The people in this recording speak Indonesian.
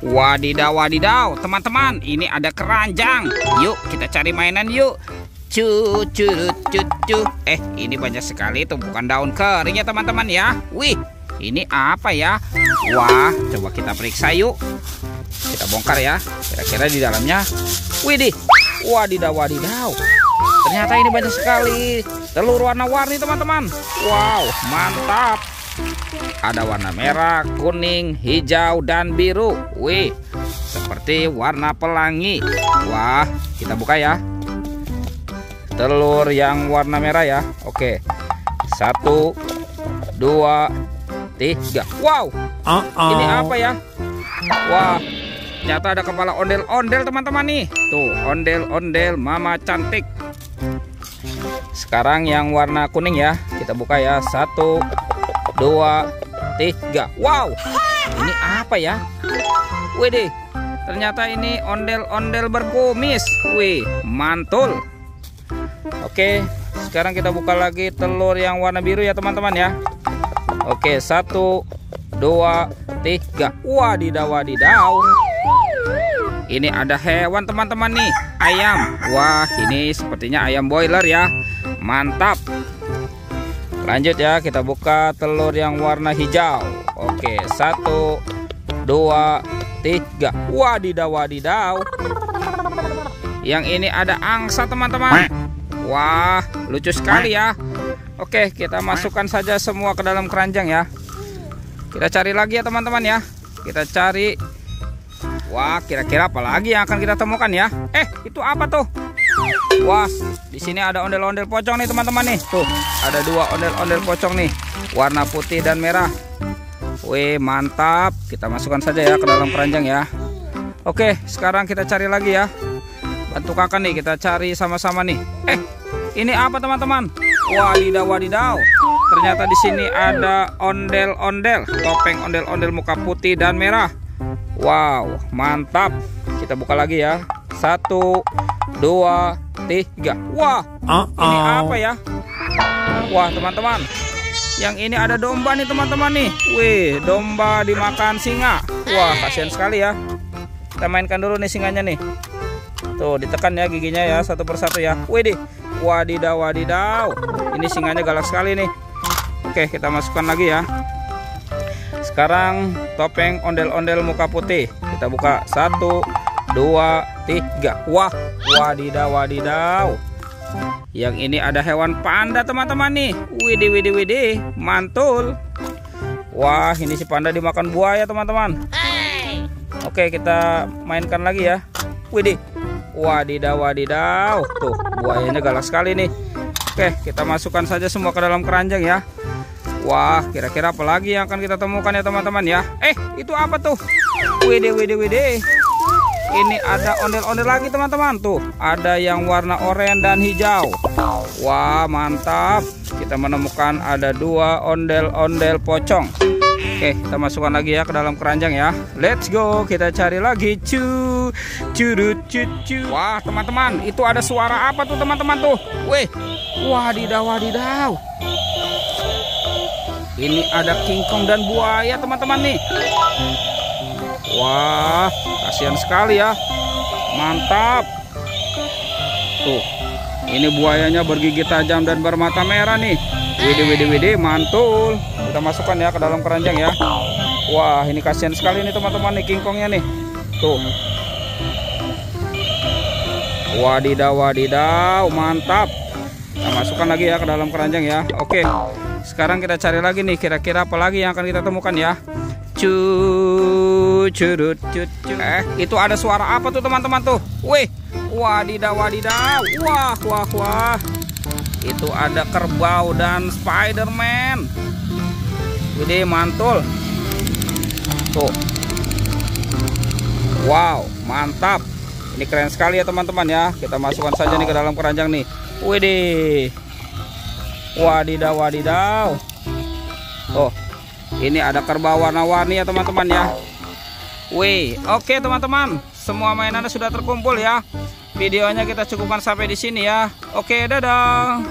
Wadidaw, wadidaw, teman-teman, ini ada keranjang. Yuk, kita cari mainan yuk. Cu. Ini banyak sekali tuh, bukan daun kering ya teman-teman ya. Wih, ini apa ya? Wah, coba kita periksa yuk. Kita bongkar ya. Kira-kira di dalamnya. Widih, wadidaw, wadidaw. Ternyata ini banyak sekali telur warna-warni teman-teman. Wow, mantap. Ada warna merah, kuning, hijau, dan biru. Wih, seperti warna pelangi. Wah, kita buka ya. Telur yang warna merah ya. Oke, 1, 2, 3. Wow, ini apa ya? Wah, ternyata ada kepala ondel-ondel teman-teman nih. Tuh, ondel-ondel mama cantik. Sekarang yang warna kuning ya. Kita buka ya. 1, 2, 3. Wow, ini apa ya? Widih, ternyata ini ondel-ondel berkumis. Wih, mantul. Oke, sekarang kita buka lagi telur yang warna biru ya teman-teman ya. Oke, 1, 2, 3. Wadidaw, wadidaw. Ini ada hewan teman-teman nih, ayam. Wah, ini sepertinya ayam boiler ya. Mantap. Lanjut ya, kita buka telur yang warna hijau. Oke, 1, 2, 3. Wadidaw, wadidaw. Yang ini ada angsa teman-teman. Wah, lucu sekali ya. Oke, kita masukkan saja semua ke dalam keranjang ya. Kita cari lagi ya teman-teman ya. Kita cari. Wah, kira-kira apa lagi yang akan kita temukan ya? Itu apa tuh? Wah, di sini ada ondel-ondel pocong nih teman-teman nih. Tuh, ada 2 ondel-ondel pocong nih, warna putih dan merah. Wih, mantap. Kita masukkan saja ya ke dalam keranjang ya. Oke, sekarang kita cari lagi ya. Bantu kakak nih, kita cari sama-sama nih. Ini apa teman-teman? Wadidaw, wadidaw. Ternyata di sini ada ondel-ondel, topeng ondel-ondel muka putih dan merah. Wow, mantap. Kita buka lagi ya. 1, 2, 3. Wah, ini apa ya? Wah teman-teman, yang ini ada domba nih teman-teman nih. Wih, domba dimakan singa. Wah, kasihan sekali ya. Kita mainkan dulu nih singanya nih. Tuh, ditekan ya giginya ya, satu persatu ya. Widih, wadidaw, wadidaw. Ini singanya galak sekali nih. Oke, kita masukkan lagi ya. Sekarang topeng ondel-ondel muka putih. Kita buka. 1, 2, 3. Wah, wadidaw, wadidaw. Yang ini ada hewan panda teman-teman nih. Widih, widih, widih, mantul. Wah, ini si panda dimakan buaya teman-teman. Oke, kita mainkan lagi ya. Widih, wadidaw, wadidaw. Tuh, buayanya galak sekali nih. Oke, kita masukkan saja semua ke dalam keranjang ya. Wah, kira-kira apa lagi yang akan kita temukan ya teman-teman ya? Itu apa tuh? Widih, widih, widih. Ini ada ondel-ondel lagi teman-teman. Tuh, ada yang warna oranye dan hijau. Wah, mantap. Kita menemukan ada 2 ondel-ondel pocong. Oke, kita masukkan lagi ya ke dalam keranjang ya. Let's go, kita cari lagi. Wah teman-teman, itu ada suara apa tuh teman-teman tuh? Wih, wadidaw, wadidaw. Ini ada kingkong dan buaya teman-teman nih. Wah, kasihan sekali ya. Mantap. Tuh, ini buayanya bergigi tajam dan bermata merah nih. Widih, widih, widih, mantul. Kita masukkan ya ke dalam keranjang ya. Wah, ini kasihan sekali nih teman-teman nih kingkongnya nih. Tuh. Wadidaw, wadidaw, mantap. Kita masukkan lagi ya ke dalam keranjang ya. Oke, sekarang kita cari lagi nih, kira-kira apa lagi yang akan kita temukan ya. Itu ada suara apa tuh teman-teman tuh? Wih, wadidaw, wadidaw. Wah, wah, wah. Itu ada kerbau dan Spiderman. Widih, mantul. Tuh. Wow, mantap. Ini keren sekali ya teman-teman ya. Kita masukkan saja nih ke dalam keranjang nih. Widih. Wadidaw, wadidaw. Oh, ini ada kerbau warna-warni ya teman-teman ya. Wih, oke teman-teman. Semua mainannya sudah terkumpul ya. Videonya kita cukupkan sampai di sini ya. Oke, dadah.